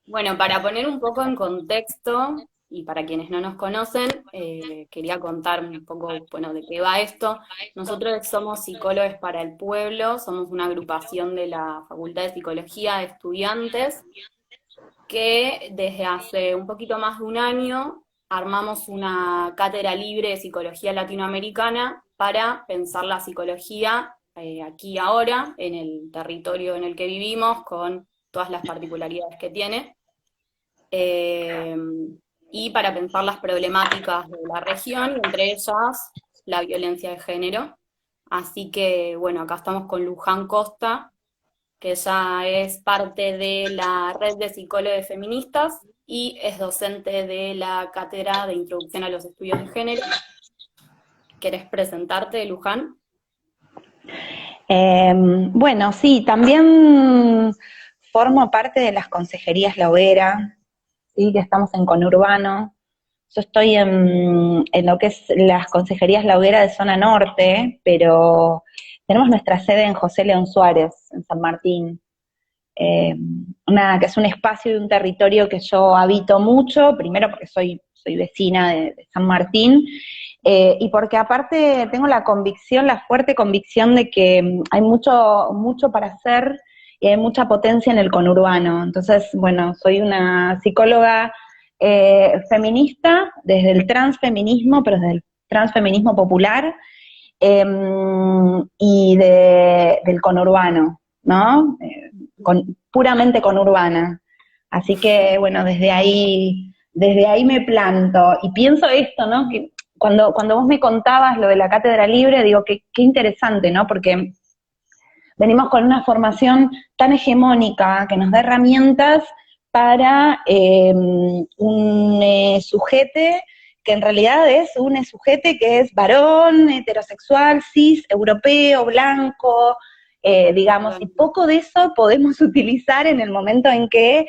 Bueno, para poner un poco en contexto y para quienes no nos conocen, quería contar un poco, bueno, de qué va esto. Nosotros somos Psicólogos para el Pueblo, somos una agrupación de la Facultad de Psicología de estudiantes que desde hace un poquito más de un año armamos una cátedra libre de psicología latinoamericana para pensar la psicología aquí y ahora, en el territorio en el que vivimos, con todas las particularidades que tiene eh, y para pensar las problemáticas de la región, y entre ellas la violencia de género. Así que, bueno, acá estamos con Luján Costa, que ella es parte de la red de psicólogos feministas y es docente de la cátedra de Introducción a los Estudios de Género. ¿Querés presentarte, Luján? Bueno, sí, también formo parte de las consejerías La Hoguera, ¿sí? Que estamos en Conurbano. Yo estoy en lo que es las consejerías La Hoguera de zona norte, pero tenemos nuestra sede en José León Suárez, en San Martín. Eh, que es un espacio y un territorio que yo habito mucho, primero porque soy vecina de San Martín, y porque aparte tengo la convicción, la fuerte convicción de que hay mucho para hacer y hay mucha potencia en el conurbano. Entonces, bueno, soy una psicóloga feminista desde el transfeminismo, pero desde el transfeminismo popular, eh, del conurbano, ¿no? Puramente conurbana. Así que, bueno, desde ahí me planto y pienso esto, ¿no? Que cuando vos me contabas lo de la cátedra libre, digo, qué interesante, ¿no? Porque venimos con una formación tan hegemónica que nos da herramientas para un sujete que en realidad es un sujete que es varón, heterosexual, cis, europeo, blanco, digamos, y poco de eso podemos utilizar en el momento en que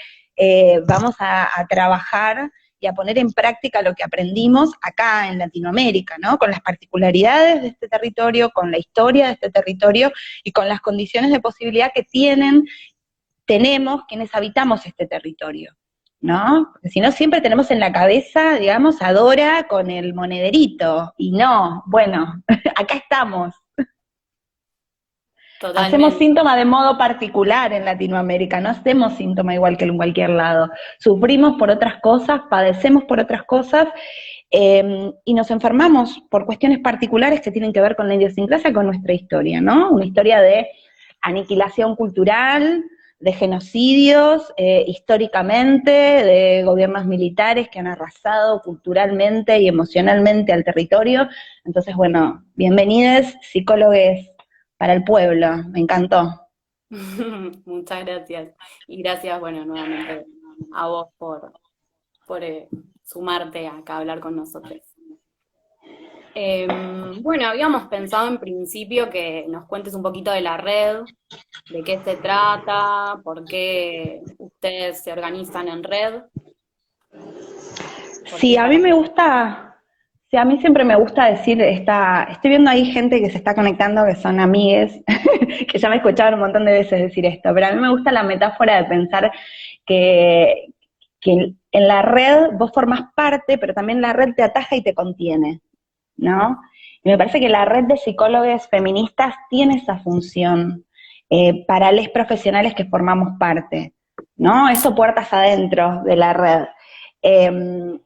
vamos a trabajar y a poner en práctica lo que aprendimos acá en Latinoamérica, ¿no? Con las particularidades de este territorio, con la historia de este territorio y con las condiciones de posibilidad que tenemos quienes habitamos este territorio, ¿no? Porque si no, siempre tenemos en la cabeza, digamos, a Dora con el monederito, y no, bueno, acá estamos. Hacemos Totalmente. síntoma de modo particular en Latinoamérica, no hacemos síntoma igual que en cualquier lado. Sufrimos por otras cosas, padecemos por otras cosas, y nos enfermamos por cuestiones particulares que tienen que ver con la idiosincrasia, con nuestra historia, ¿no? Una historia de aniquilación cultural, de genocidios, históricamente, de gobiernos militares que han arrasado culturalmente y emocionalmente al territorio. Entonces, bueno, bienvenidos psicólogos para el pueblo, me encantó. Muchas gracias. Y gracias, bueno, nuevamente a vos por sumarte acá a hablar con nosotros. Bueno, habíamos pensado en principio que nos cuentes un poquito de la red, de qué se trata, por qué ustedes se organizan en red, por Sí, qué a mí para me qué. gusta, sí, a mí siempre me gusta decir, estoy viendo ahí gente que se está conectando, que son amigues, que ya me escucharon un montón de veces decir esto, pero a mí me gusta la metáfora de pensar que, que en la red vos formás parte, pero también la red te ataja y te contiene, ¿no? Y me parece que la red de psicólogos feministas tiene esa función para les profesionales que formamos parte, ¿no? Eso puertas adentro de la red.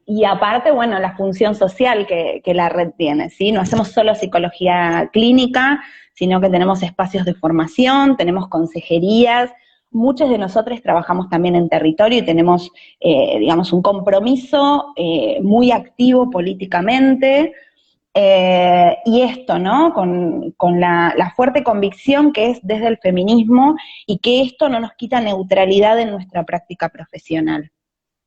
Y aparte, bueno, la función social que la red tiene, ¿sí? No hacemos solo psicología clínica, sino que tenemos espacios de formación, tenemos consejerías, muchos de nosotros trabajamos también en territorio y tenemos, digamos, un compromiso muy activo políticamente, y esto, ¿no? Con la fuerte convicción que es desde el feminismo y que esto no nos quita neutralidad en nuestra práctica profesional.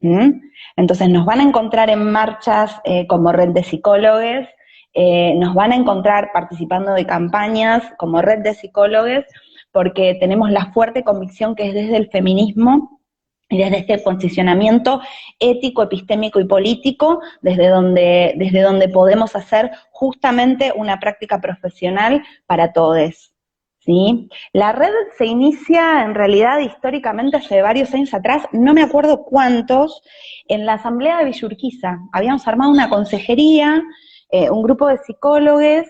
¿Mm? Entonces nos van a encontrar en marchas como red de psicólogos, nos van a encontrar participando de campañas como red de psicólogos, porque tenemos la fuerte convicción que es desde el feminismo y desde este posicionamiento ético, epistémico y político, desde donde podemos hacer justamente una práctica profesional para todos. ¿sí? La red se inicia en realidad históricamente hace varios años atrás, no me acuerdo cuántos, en la asamblea de Villurquiza. Habíamos armado una consejería, un grupo de psicólogos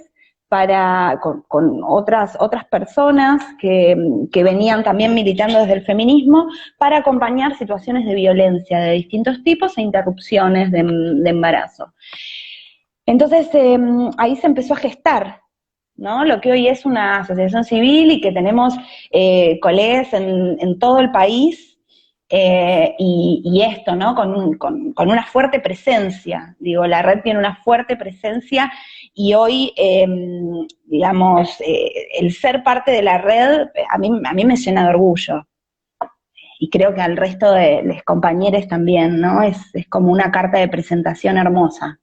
con otras personas que venían también militando desde el feminismo para acompañar situaciones de violencia de distintos tipos e interrupciones de embarazo. Entonces ahí se empezó a gestar, ¿no? Lo que hoy es una asociación civil y que tenemos colegas en todo el país y esto, ¿no? Con una fuerte presencia. Digo, la red tiene una fuerte presencia y hoy, digamos, el ser parte de la red a mí me llena de orgullo. Y creo que al resto de los compañeros también, ¿no? Es como una carta de presentación hermosa.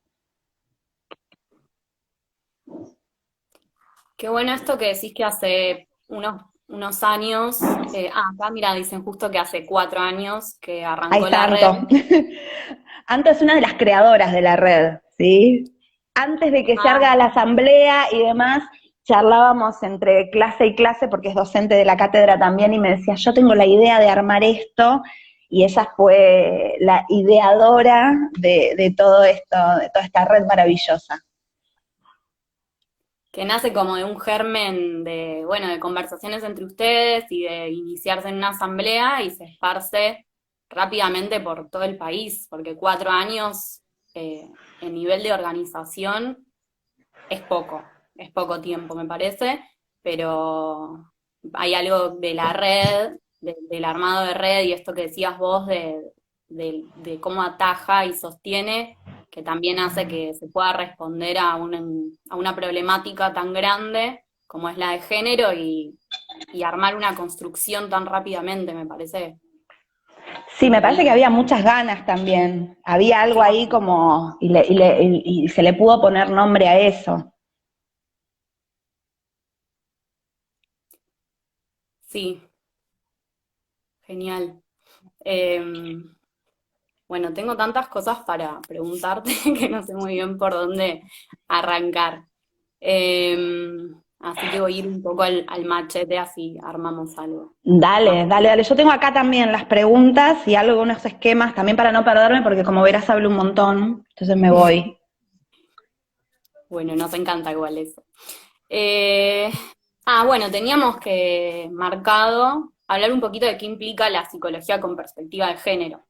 Qué bueno esto que decís que hace unos años, acá mira, dicen justo que hace 4 años que Ahí arrancó está la red. Anto. Anto es una de las creadoras de la red, ¿sí? Antes de que se Ah, haga la asamblea y demás, charlábamos entre clase y clase, porque es docente de la cátedra también, y me decía, yo tengo la idea de armar esto, y ella fue la ideadora de todo esto, de toda esta red maravillosa. que nace como de un germen de, bueno, de conversaciones entre ustedes y de iniciarse en una asamblea y se esparce rápidamente por todo el país, porque 4 años en nivel de organización es poco tiempo, me parece, pero hay algo de la red, del armado de red y esto que decías vos de cómo ataja y sostiene, que también hace que se pueda responder a una problemática tan grande como es la de género y armar una construcción tan rápidamente, me parece Sí, me parece que increíble. había muchas ganas también. Había algo ahí como, y se le pudo poner nombre a eso. Sí, genial. Eh, Bueno, tengo tantas cosas para preguntarte que no sé muy bien por dónde arrancar. Así que voy a ir un poco al machete, así armamos algo más. Dale, dale, dale. Yo tengo acá también las preguntas y algo, unos esquemas también para no perderme, porque como verás hablo un montón, entonces me voy. Bueno, nos encanta igual eso. Eh, bueno, teníamos que marcado hablar un poquito de qué implica la psicología con perspectiva de género.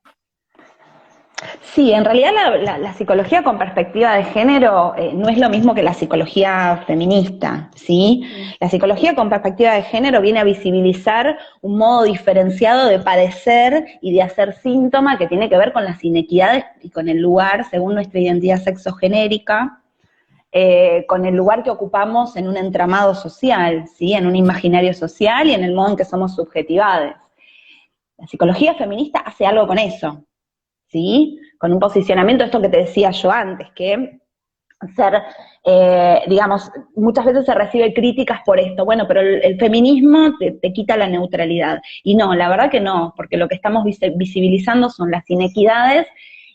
Sí, en realidad la psicología con perspectiva de género no es lo mismo que la psicología feminista, ¿sí? Mm. La psicología con perspectiva de género viene a visibilizar un modo diferenciado de padecer y de hacer síntoma que tiene que ver con las inequidades y con el lugar, según nuestra identidad sexogenérica, con el lugar que ocupamos en un entramado social, ¿sí? En un imaginario social y en el modo en que somos subjetivadas. La psicología feminista hace algo con eso, ¿sí? Con un posicionamiento, esto que te decía yo antes, que ser, digamos, muchas veces se recibe críticas por esto, bueno, pero el feminismo te quita la neutralidad. Y no, la verdad que no, porque lo que estamos visibilizando son las inequidades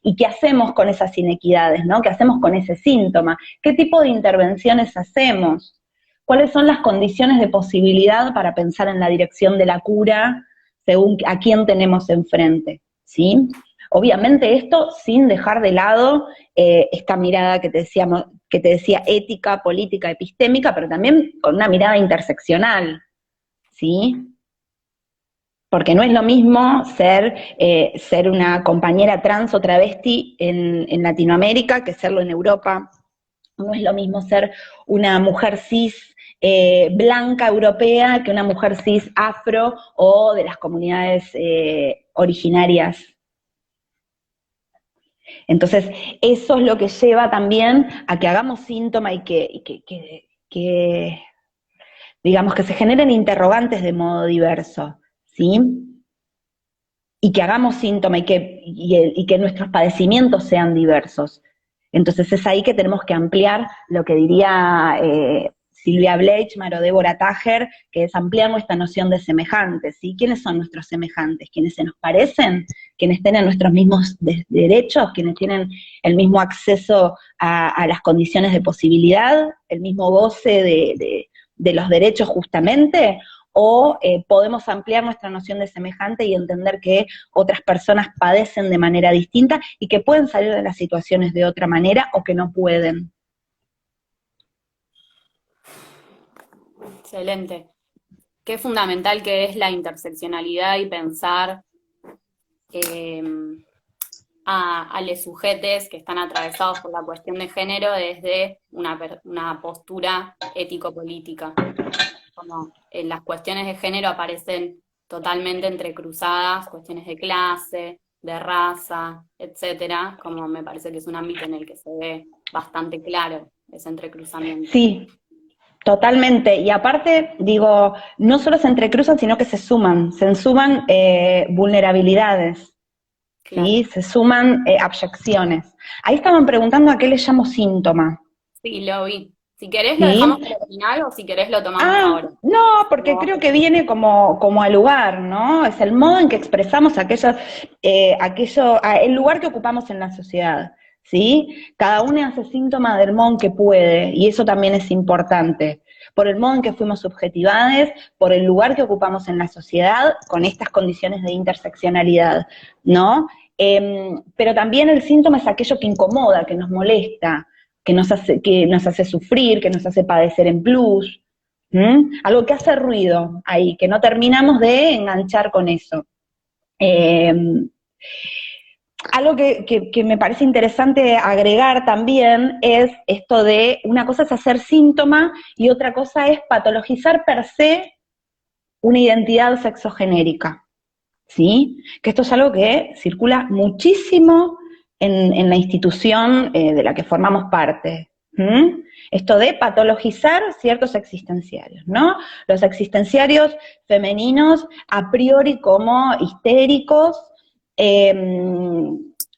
y qué hacemos con esas inequidades, ¿no? ¿Qué hacemos con ese síntoma? ¿Qué tipo de intervenciones hacemos? ¿Cuáles son las condiciones de posibilidad para pensar en la dirección de la cura según a quién tenemos enfrente? ¿Sí? Obviamente esto sin dejar de lado esta mirada que te decía ética, política, epistémica, pero también con una mirada interseccional, ¿sí? Porque no es lo mismo ser una compañera trans o travesti en Latinoamérica que serlo en Europa. No es lo mismo ser una mujer cis blanca europea que una mujer cis afro o de las comunidades originarias. Entonces, eso es lo que lleva también a que hagamos síntoma y que digamos, que se generen interrogantes de modo diverso, ¿sí? Y que hagamos síntoma y que nuestros padecimientos sean diversos. Entonces es ahí que tenemos que ampliar lo que diría Silvia Bleichmar o Débora Tajer, que es ampliar nuestra noción de semejantes, ¿sí? ¿Quiénes son nuestros semejantes? ¿Quienes se nos parecen? ¿Quienes tienen nuestros mismos derechos? ¿Quienes tienen el mismo acceso a las condiciones de posibilidad? ¿El mismo goce de los derechos justamente, o podemos ampliar nuestra noción de semejante y entender que otras personas padecen de manera distinta y que pueden salir de las situaciones de otra manera o que no pueden. Excelente. Qué fundamental que es la interseccionalidad y pensar eh, a los sujetes que están atravesados por la cuestión de género desde una postura ético-política. Como en las cuestiones de género aparecen totalmente entrecruzadas, cuestiones de clase, de raza, etcétera, como me parece que es un ámbito en el que se ve bastante claro ese entrecruzamiento. Sí, totalmente. Y aparte, digo, no solo se entrecruzan, sino que se suman vulnerabilidades, Claro. ¿sí? Se suman abyecciones. Ahí estaban preguntando a qué le llamo síntoma, Sí, lo vi. Si querés lo dejamos ¿sí? para el final o si querés lo tomamos Ah, ahora. no, porque Como vos creo que prefieras. viene como al lugar, ¿no? Es el modo en que expresamos el lugar que ocupamos en la sociedad, ¿sí? Cada uno hace síntoma del modo en que puede, y eso también es importante, por el modo en que fuimos subjetivadas, por el lugar que ocupamos en la sociedad, con estas condiciones de interseccionalidad, ¿no? Pero también el síntoma es aquello que incomoda, que nos molesta, que nos hace sufrir, que nos hace padecer en plus. Algo que hace ruido ahí, que no terminamos de enganchar con eso. Eh, Algo que me parece interesante agregar también es esto de, una cosa es hacer síntoma y otra cosa es patologizar per se una identidad sexogenérica, ¿sí? Que esto es algo que circula muchísimo en la institución de la que formamos parte. Esto de patologizar ciertos existenciarios, ¿no? Los existenciarios femeninos a priori como histéricos,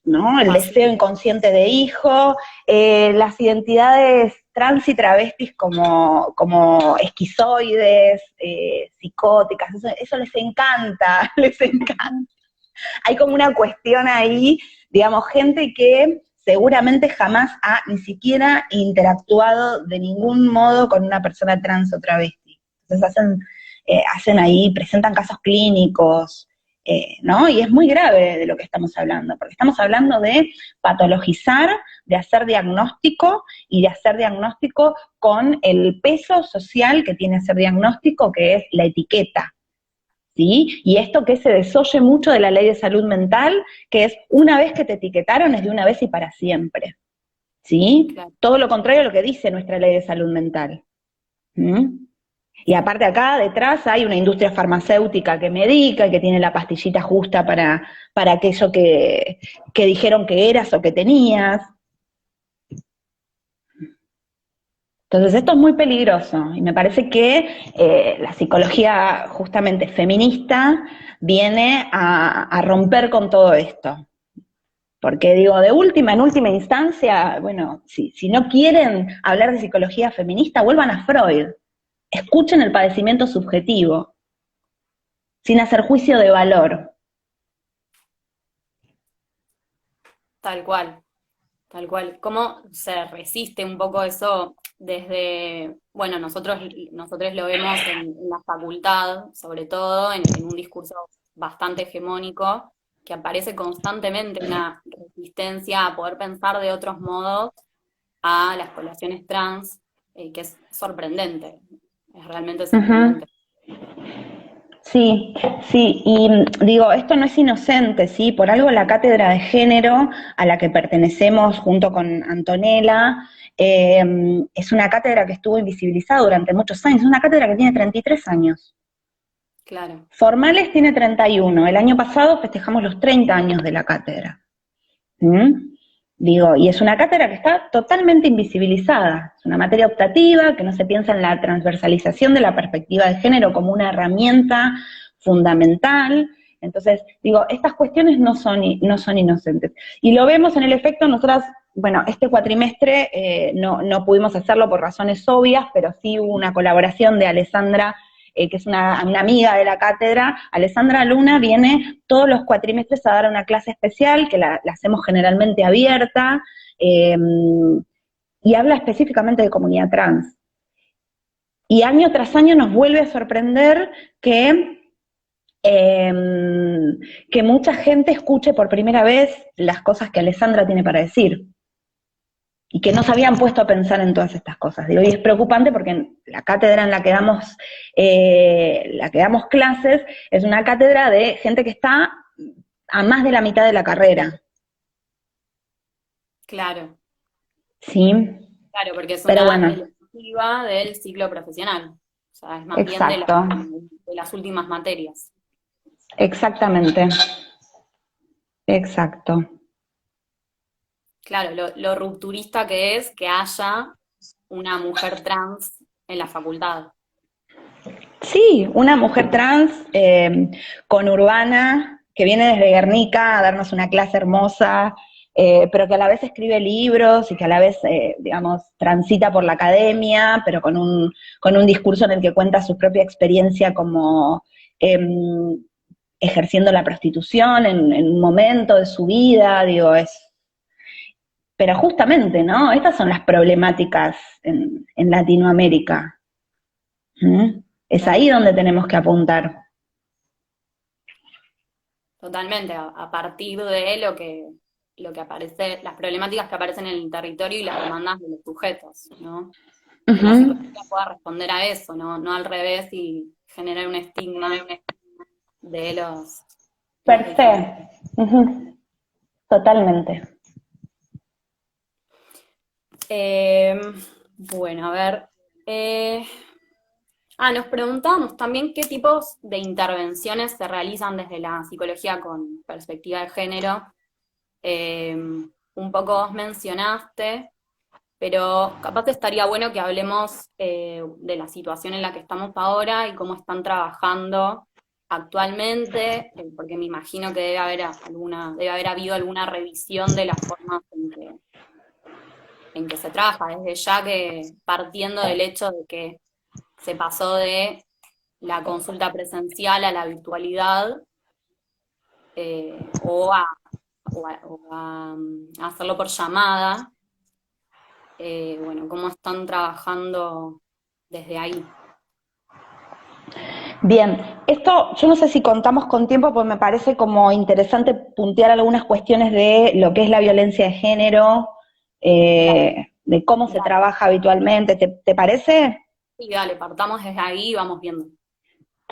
¿no? El deseo inconsciente de hijo, las identidades trans y travestis como esquizoides, psicóticas, eso les encanta, les encanta. Hay como una cuestión ahí, digamos, gente que seguramente jamás ha ni siquiera interactuado de ningún modo con una persona trans o travesti. Entonces hacen ahí, presentan casos clínicos, ¿no? Y es muy grave de lo que estamos hablando, porque estamos hablando de patologizar, de hacer diagnóstico y de hacer diagnóstico con el peso social que tiene hacer diagnóstico, que es la etiqueta. ¿Sí? Y esto que se desoye mucho de la ley de salud mental, que es una vez que te etiquetaron es de una vez y para siempre. ¿Sí? Claro. Todo lo contrario a lo que dice nuestra ley de salud mental. Y aparte acá detrás hay una industria farmacéutica que medica, que tiene la pastillita justa para aquello que dijeron que eras o que tenías. Entonces esto es muy peligroso y me parece que la psicología justamente feminista viene a romper con todo esto. Porque digo, en última instancia, bueno, si no quieren hablar de psicología feminista, vuelvan a Freud. Escuchen el padecimiento subjetivo, sin hacer juicio de valor. Tal cual, tal cual. ¿Cómo se resiste un poco eso desde, bueno, nosotros lo vemos en la facultad, sobre todo, en un discurso bastante hegemónico, que aparece constantemente una resistencia a poder pensar de otros modos a las poblaciones trans, que es sorprendente, es realmente Uh-huh. sorprendente. Sí, sí, y digo, esto no es inocente, ¿sí? Por algo la cátedra de género a la que pertenecemos junto con Antonella, es una cátedra que estuvo invisibilizada durante muchos años, es una cátedra que tiene 33 años. Claro. Formales tiene 31, el año pasado festejamos los 30 años de la cátedra. Digo, y es una cátedra que está totalmente invisibilizada, es una materia optativa, que no se piensa en la transversalización de la perspectiva de género como una herramienta fundamental. Entonces, digo, estas cuestiones no son inocentes. Y lo vemos en el efecto, nosotras, bueno, este cuatrimestre no pudimos hacerlo por razones obvias, pero sí hubo una colaboración de Alessandra, que es una amiga de la cátedra. Alessandra Luna viene todos los cuatrimestres a dar una clase especial, que la hacemos generalmente abierta, y habla específicamente de comunidad trans. Y año tras año nos vuelve a sorprender eh, que mucha gente escuche por primera vez las cosas que Alessandra tiene para decir y que no se habían puesto a pensar en todas estas cosas. Digo, y es preocupante porque la cátedra en la que damos clases es una cátedra de gente que está a más de la mitad de la carrera. Claro, Sí, claro, porque es pero una bueno, electiva del ciclo profesional. O sea, es más bien exacto, de las últimas materias. exactamente, exacto. Claro, lo rupturista que es que haya una mujer trans en la facultad. Sí, una mujer trans conurbana que viene desde Guernica a darnos una clase hermosa, pero que a la vez escribe libros y que a la vez, digamos, transita por la academia, pero con un discurso en el que cuenta su propia experiencia como ejerciendo la prostitución en un momento de su vida, digo, pero justamente, ¿no? Estas son las problemáticas en Latinoamérica. ¿Mm? Es Claro, ahí donde tenemos que apuntar. totalmente, a partir de lo que aparece, las problemáticas que aparecen en el territorio y las demandas de los sujetos, ¿no? Que la Ujú. psicología pueda responder a eso, ¿no? No al revés y generar un estigma de Per los del se. género. Ujú. Totalmente. Eh, bueno, a ver. eh, Nos preguntamos también qué tipos de intervenciones se realizan desde la psicología con perspectiva de género. Un poco vos mencionaste, pero capaz estaría bueno que hablemos de la situación en la que estamos ahora y cómo están trabajando actualmente, porque me imagino que debe haber habido alguna revisión de las formas en que se trabaja, desde ya que partiendo del hecho de que se pasó de la consulta presencial a la virtualidad, o a hacerlo por llamada. Bueno, cómo están trabajando desde ahí. Bien, esto yo no sé si contamos con tiempo, porque me parece como interesante puntear algunas cuestiones de lo que es la violencia de género, Dale, de cómo se dale. trabaja habitualmente. ¿Te parece? Sí, dale, partamos desde ahí y vamos viendo.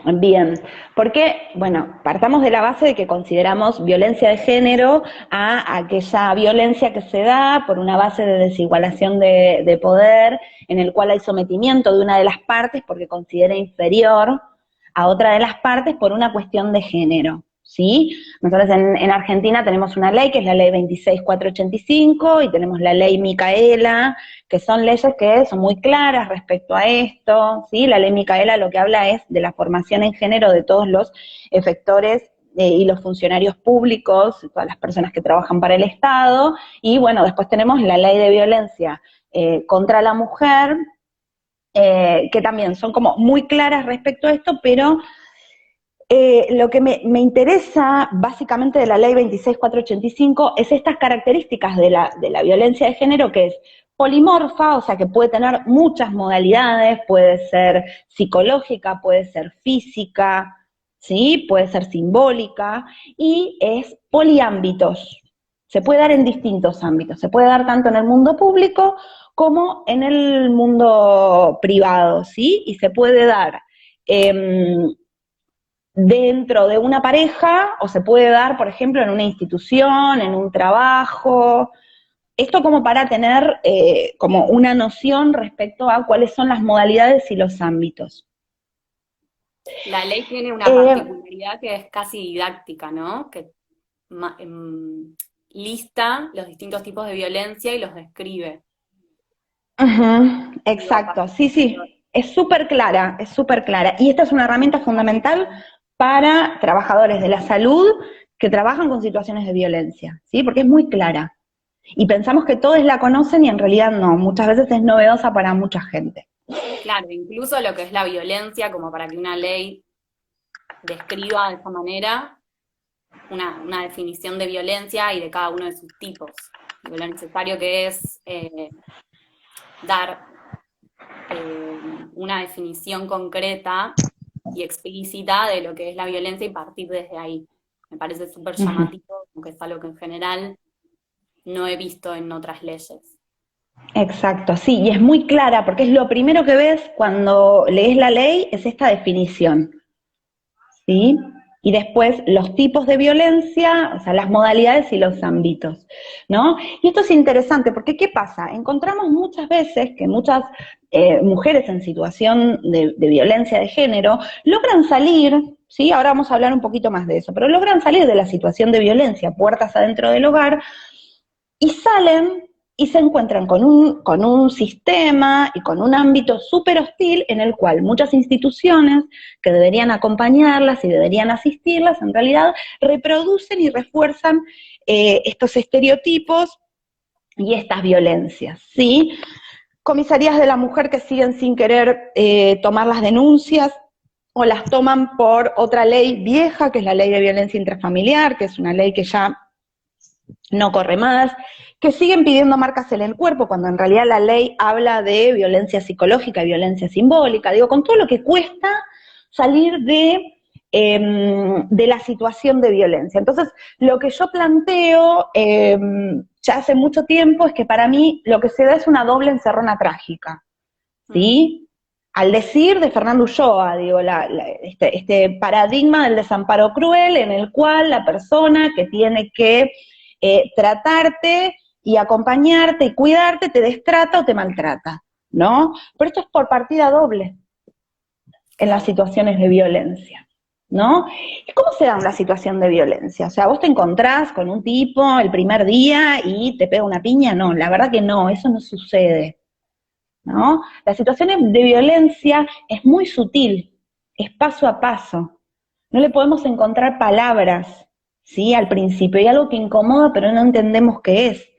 Bien, porque, bueno, partamos de la base de que consideramos violencia de género a aquella violencia que se da por una base de desigualación de poder, en el cual hay sometimiento de una de las partes porque considera inferior a otra de las partes por una cuestión de género, ¿sí? Nosotros en Argentina tenemos una ley que es la ley 26.485 y tenemos la ley Micaela, que son leyes que son muy claras respecto a esto, ¿sí? La ley Micaela lo que habla es de la formación en género de todos los efectores y los funcionarios públicos, todas las personas que trabajan para el Estado, y bueno, después tenemos la ley de violencia contra la mujer, que también son como muy claras respecto a esto, pero lo que me interesa básicamente de la ley 26.485 es estas características de la violencia de género, que es polimorfa, o sea que puede tener muchas modalidades, puede ser psicológica, puede ser física, ¿sí? Puede ser simbólica, y es poliámbitos. Se puede dar en distintos ámbitos, se puede dar tanto en el mundo público como en el mundo privado, ¿sí? Y se puede dar dentro de una pareja o se puede dar, por ejemplo, en una institución, en un trabajo. Esto como para tener como una noción respecto a cuáles son las modalidades y los ámbitos. La ley tiene una Eh, particularidad que es casi didáctica, ¿no? Que lista los distintos tipos de violencia y los describe. Digo, exacto, sí, sí, es súper clara, es súper clara. Y esta es una herramienta fundamental para trabajadores de la salud que trabajan con situaciones de violencia, ¿sí? Porque es muy clara. Y pensamos que todos la conocen y en realidad no, muchas veces es novedosa para mucha gente. claro, incluso lo que es la violencia, como para que una ley describa de esa manera una definición de violencia y de cada uno de sus tipos. Digo, lo necesario que es dar una definición concreta y explícita de lo que es la violencia y partir desde ahí. Me parece súper Ujú. llamativo, aunque es algo que en general no he visto en otras leyes. Exacto, sí, y es muy clara porque es lo primero que ves cuando lees la ley, es esta definición, ¿sí? Y después los tipos de violencia, o sea, las modalidades y los ámbitos, ¿no? Y esto es interesante porque ¿qué pasa? Encontramos muchas veces que muchas mujeres en situación de violencia de género logran salir, ¿sí? Ahora vamos a hablar un poquito más de eso, pero logran salir de la situación de violencia, puertas adentro del hogar, y salen y se encuentran con un sistema y con un ámbito súper hostil en el cual muchas instituciones que deberían acompañarlas y deberían asistirlas, en realidad reproducen y refuerzan estos estereotipos y estas violencias, ¿sí? Comisarías de la mujer que siguen sin querer tomar las denuncias o las toman por otra ley vieja, que es la ley de violencia intrafamiliar, que es una ley que ya no corre más, que siguen pidiendo marcas en el cuerpo, cuando en realidad la ley habla de violencia psicológica y violencia simbólica, digo, con todo lo que cuesta salir de la situación de violencia. Entonces, lo que yo planteo ya hace mucho tiempo es que para mí lo que se da es una doble encerrona trágica, Mm. ¿sí? Al decir de Fernando Ulloa, digo, este paradigma del desamparo cruel en el cual la persona que tiene que tratarte y acompañarte y cuidarte te destrata o te maltrata, ¿no? Pero esto es por partida doble en las Claro. situaciones de violencia, ¿no? ¿Y cómo se da una situación de violencia? O sea, vos te encontrás con un tipo el primer día y te pega una piña, no, la verdad que no, eso no sucede, ¿no? Las situaciones de violencia es muy sutil, es paso a paso. No le podemos encontrar palabras, ¿sí? Al principio. Hay algo que incomoda, pero no entendemos qué es.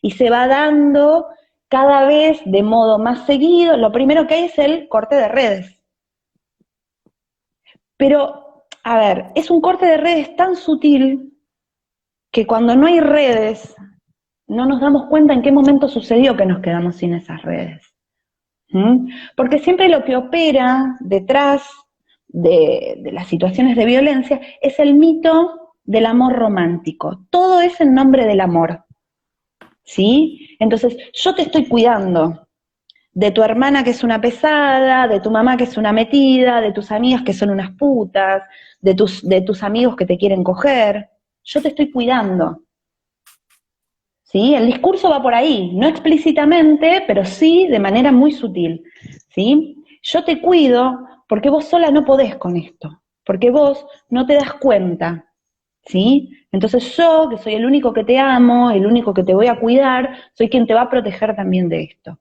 Y se va dando cada vez de modo más seguido. Lo primero que hay es el corte de redes. Pero, a ver, es un corte de redes tan sutil que cuando no hay redes, no nos damos cuenta en qué momento sucedió que nos quedamos sin esas redes. ¿Mm? Porque siempre lo que opera detrás de las situaciones de violencia es el mito del amor romántico. Todo es en nombre del amor, ¿sí? Entonces, yo te estoy cuidando de tu hermana que es una pesada, de tu mamá que es una metida, de tus amigas que son unas putas, de tus amigos que te quieren coger. Yo te estoy cuidando, ¿sí? El discurso va por ahí, no explícitamente, pero sí de manera muy sutil, ¿sí? Yo te cuido porque vos sola no podés con esto, porque vos no te das cuenta, ¿sí? Entonces yo, que soy el único que te amo, el único que te voy a cuidar, soy quien te va a proteger también de esto.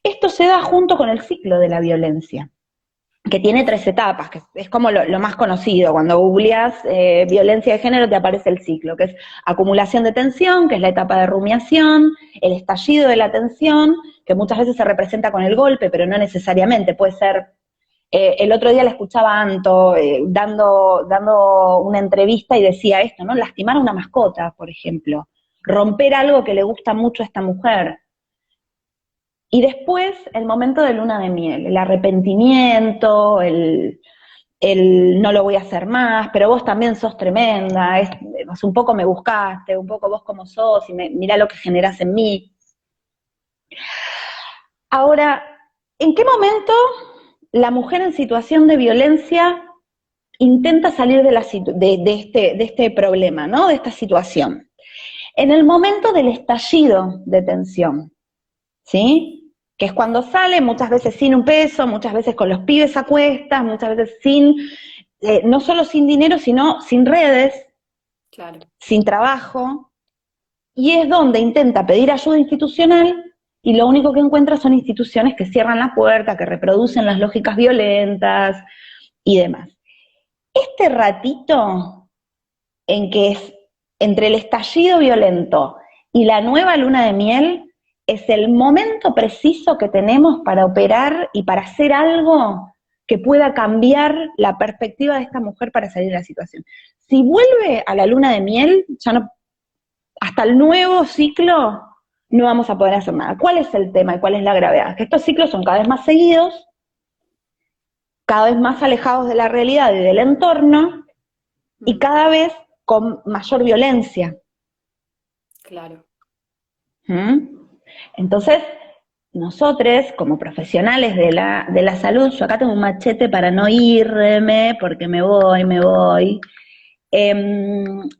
Esto se da junto con el ciclo de la violencia, que tiene tres etapas, que es como lo más conocido. Cuando googleas violencia de género te aparece el ciclo, que es acumulación de tensión, que es la etapa de rumiación, el estallido de la tensión, que muchas veces se representa con el golpe, pero no necesariamente, puede ser... el otro día le escuchaba a Anto dando una entrevista y decía esto, ¿no? Lastimar a una mascota, por ejemplo. Romper algo que le gusta mucho a esta mujer. Y después el momento de luna de miel, el arrepentimiento, el no lo voy a hacer más, pero vos también sos tremenda, un poco me buscaste, un poco vos como sos, y mirá lo que generás en mí. Ahora, ¿en qué momento la mujer en situación de violencia intenta salir de este problema, ¿no? De esta situación? En el momento del estallido de tensión, ¿sí? Que es cuando sale, muchas veces sin un peso, muchas veces con los pibes a cuestas, muchas veces sin, no solo sin dinero, sino sin redes, Claro. sin trabajo, y es donde intenta pedir ayuda institucional y lo único que encuentra son instituciones que cierran la puerta, que reproducen las lógicas violentas y demás. Este ratito en que es entre el estallido violento y la nueva luna de miel, es el momento preciso que tenemos para operar y para hacer algo que pueda cambiar la perspectiva de esta mujer para salir de la situación. Si vuelve a la luna de miel, ya no, hasta el nuevo ciclo, no vamos a poder hacer nada. ¿Cuál es el tema y cuál es la gravedad? Que estos ciclos son cada vez más seguidos, cada vez más alejados de la realidad y del entorno, y cada vez con mayor violencia. Claro. Entonces, nosotros, como profesionales de la salud, yo acá tengo un machete para no irme, porque me voy.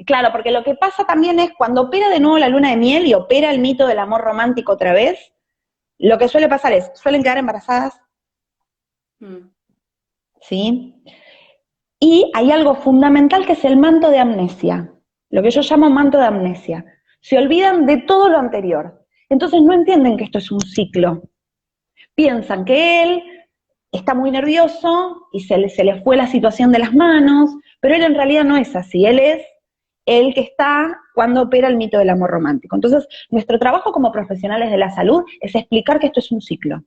Claro, porque lo que pasa también es cuando opera de nuevo la luna de miel y opera el mito del amor romántico otra vez, lo que suele pasar es, suelen quedar embarazadas, ¿sí? Y hay algo fundamental que es el manto de amnesia, lo que yo llamo manto de amnesia. Se olvidan de todo lo anterior. Entonces no entienden que esto es un ciclo. Piensan que él está muy nervioso y se le fue la situación de las manos, pero él en realidad no es así. Él es el que está cuando opera el mito del amor romántico. Entonces, nuestro trabajo como profesionales de la salud es explicar que esto es un ciclo.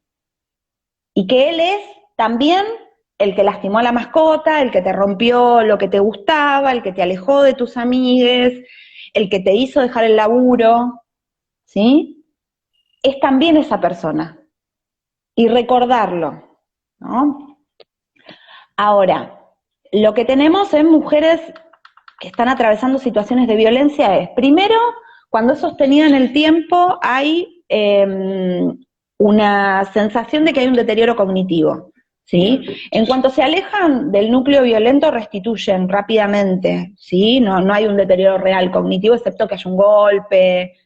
Y que él es también el que lastimó a la mascota, el que te rompió lo que te gustaba, el que te alejó de tus amigues, el que te hizo dejar el laburo, ¿sí? Es también esa persona. Y recordarlo, ¿no? Ahora, lo que tenemos en mujeres que están atravesando situaciones de violencia es, primero, cuando es sostenida en el tiempo, hay una sensación de que hay un deterioro cognitivo, ¿sí? En cuanto se alejan del núcleo violento, restituyen rápidamente, ¿sí? No hay un deterioro real cognitivo, excepto que haya un golpe,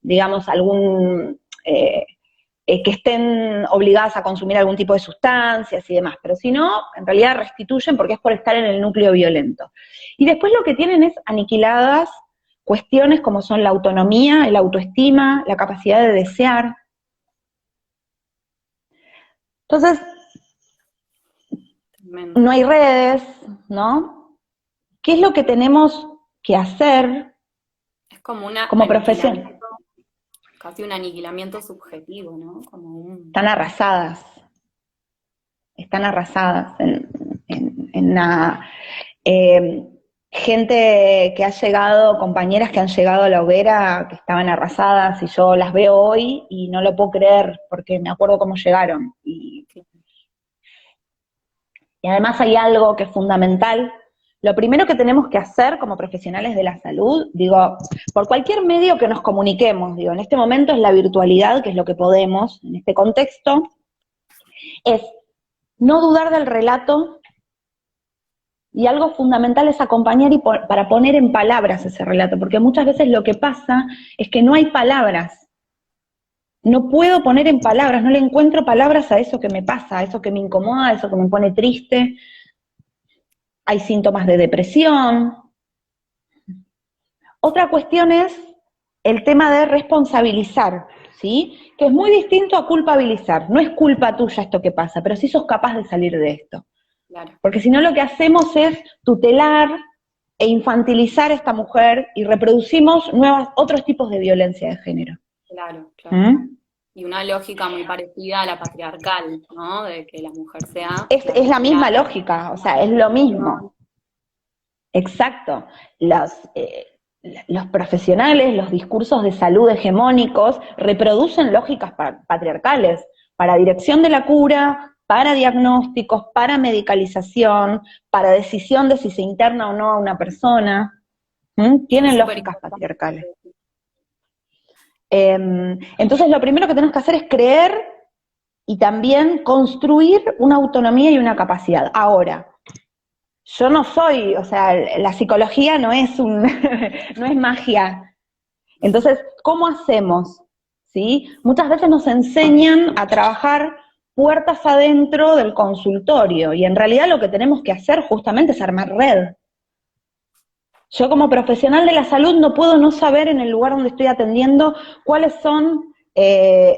digamos, algún... que estén obligadas a consumir algún tipo de sustancias y demás, pero si no, en realidad restituyen porque es por estar en el núcleo violento. Y después lo que tienen es aniquiladas cuestiones como son la autonomía, el autoestima, la capacidad de desear. Entonces, no hay redes, ¿no? ¿Qué es lo que tenemos que hacer es como como profesión? Casi un aniquilamiento subjetivo, ¿no? Están arrasadas en la... gente que ha llegado, compañeras que han llegado a la hoguera, que estaban arrasadas, y yo las veo hoy y no lo puedo creer, porque me acuerdo cómo llegaron. Y además hay algo que es fundamental. Lo primero que tenemos que hacer como profesionales de la salud, digo, por cualquier medio que nos comuniquemos, digo, en este momento es la virtualidad, que es lo que podemos, en este contexto, es no dudar del relato, y algo fundamental es acompañar para poner en palabras ese relato, porque muchas veces lo que pasa es que no hay palabras. No puedo poner en palabras, no le encuentro palabras a eso que me pasa, a eso que me incomoda, a eso que me pone triste. Hay síntomas de depresión. Otra cuestión es el tema de responsabilizar, ¿sí? Que es muy distinto a culpabilizar. No es culpa tuya esto que pasa, pero sí sos capaz de salir de esto. Claro. Porque si no lo que hacemos es tutelar e infantilizar a esta mujer y reproducimos otros tipos de violencia de género. Claro, claro. Y una lógica muy parecida a la patriarcal, ¿no? De que la mujer sea... Es la misma lógica, o sea, es lo mismo. Exacto. Los profesionales, los discursos de salud hegemónicos reproducen lógicas patriarcales para dirección de la cura, para diagnósticos, para medicalización, para decisión de si se interna o no a una persona. Tienen lógicas patriarcales. Entonces lo primero que tenemos que hacer es creer y también construir una autonomía y una capacidad. Ahora, yo no soy, o sea, la psicología no es no es magia. Entonces, ¿cómo hacemos? ¿Sí? Muchas veces nos enseñan a trabajar puertas adentro del consultorio, y en realidad lo que tenemos que hacer justamente es armar red. Yo como profesional de la salud no puedo no saber en el lugar donde estoy atendiendo cuáles son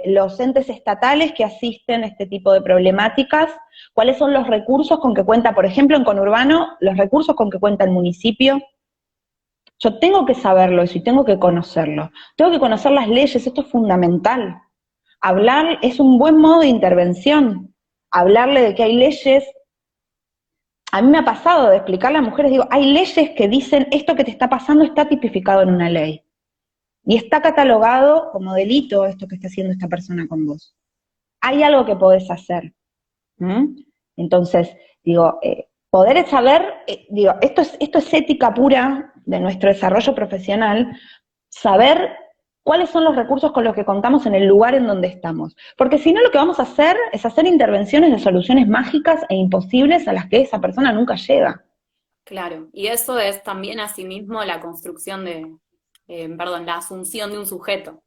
los entes estatales que asisten a este tipo de problemáticas, cuáles son los recursos con que cuenta, por ejemplo, en conurbano, los recursos con que cuenta el municipio. Yo tengo que saberlo eso y tengo que conocerlo. Tengo que conocer las leyes, esto es fundamental. Hablar es un buen modo de intervención. Hablarle de que hay leyes. A mí me ha pasado de explicarle a mujeres, digo, hay leyes que dicen esto que te está pasando está tipificado en una ley. y está catalogado como delito esto que está haciendo esta persona con vos. Hay algo que podés hacer. ¿Mm? Entonces, digo, poder saber, digo, esto es ética pura de nuestro desarrollo profesional, saber cuáles son los recursos con los que contamos en el lugar en donde estamos. Porque si no, lo que vamos a hacer es hacer intervenciones de soluciones mágicas e imposibles a las que esa persona nunca llega. Claro, y eso es también asimismo la construcción la asunción de un sujeto.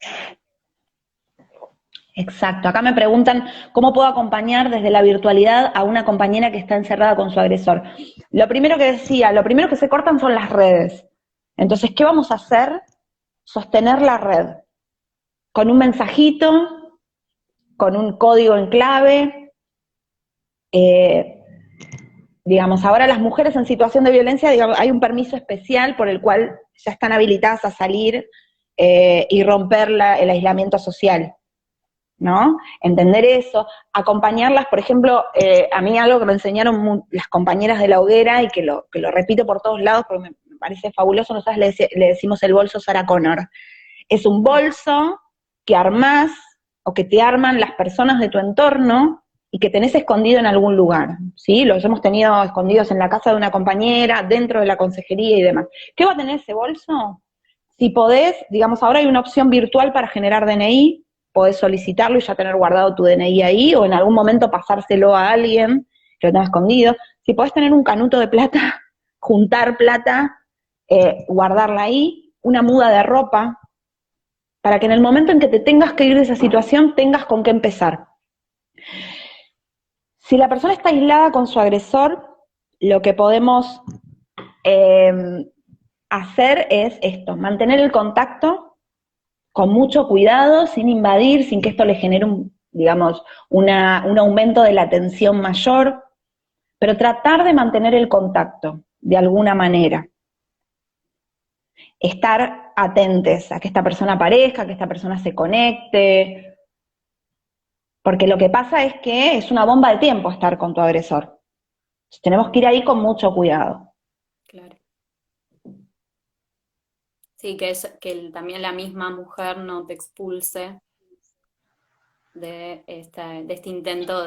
Exacto. Acá me preguntan cómo puedo acompañar desde la virtualidad a una compañera que está encerrada con su agresor. Lo primero que decía, lo primero que se cortan son las redes. Entonces, ¿qué vamos a hacer? Sostener la red. Con un mensajito, con un código en clave. Digamos, ahora las mujeres en situación de violencia, digamos, hay un permiso especial por el cual ya están habilitadas a salir y romper el aislamiento social, ¿no? Entender eso, acompañarlas, por ejemplo, a mí algo que me enseñaron las compañeras de la hoguera y que lo repito por todos lados porque me parece fabuloso, nosotros le decimos el bolso Sarah Connor. Es un bolso que armás o que te arman las personas de tu entorno y que tenés escondido en algún lugar, ¿sí? Los hemos tenido escondidos en la casa de una compañera, dentro de la consejería y demás. ¿Qué va a tener ese bolso? Si podés, digamos, ahora hay una opción virtual para generar DNI, podés solicitarlo y ya tener guardado tu DNI ahí, o en algún momento pasárselo a alguien que lo tenga escondido. Si podés tener un canuto de plata, juntar plata, guardarla ahí, una muda de ropa, para que en el momento en que te tengas que ir de esa situación, tengas con qué empezar. Si la persona está aislada con su agresor, lo que podemos hacer es esto, mantener el contacto con mucho cuidado, sin invadir, sin que esto le genere un aumento de la tensión mayor, pero tratar de mantener el contacto de alguna manera. Estar atentes a que esta persona aparezca, a que esta persona se conecte, porque lo que pasa es que es una bomba de tiempo estar con tu agresor. Entonces, tenemos que ir ahí con mucho cuidado. Claro. Sí, que también la misma mujer no te expulse de este intento